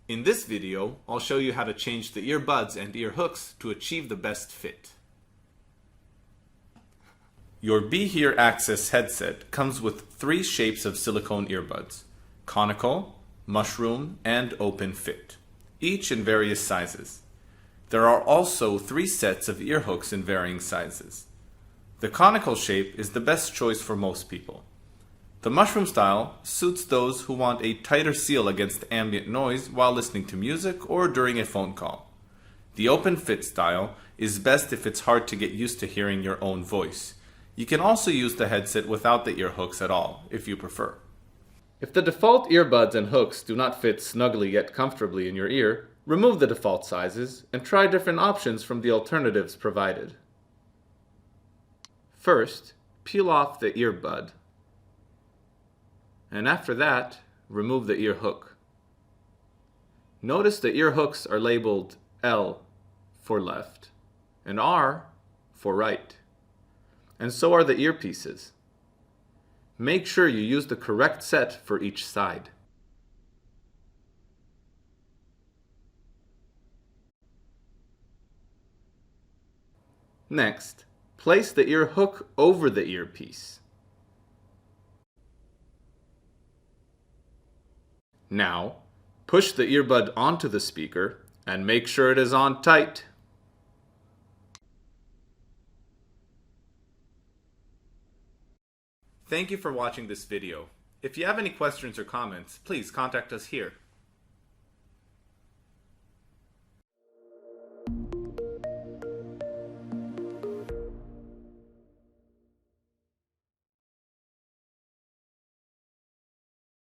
In this video, I'll show you how to change the earbuds and ear hooks to achieve the best fit. Your Be Here Access headset comes with 3 shapes of silicone earbuds: conical, mushroom, and open fit, each in various sizes. There are also 3 sets of ear hooks in varying sizes. The conical shape is the best choice for most people. The mushroom style suits those who want a tighter seal against ambient noise while listening to music or during a phone call. The open fit style is best if it's hard to get used to hearing your own voice. You can also use the headset without the ear hooks at all, if you prefer. If the default earbuds and hooks do not fit snugly yet comfortably in your ear, remove the default sizes and try different options from the alternatives provided. First, peel off the earbud, and after that, remove the ear hook. Notice the ear hooks are labeled L for left and R for right, and so are the earpieces. Make sure you use the correct set for each side. Next, place the ear hook over the earpiece. Now, push the earbud onto the speaker and make sure it is on tight. Thank you for watching this video. If you have any questions or comments, please contact us here.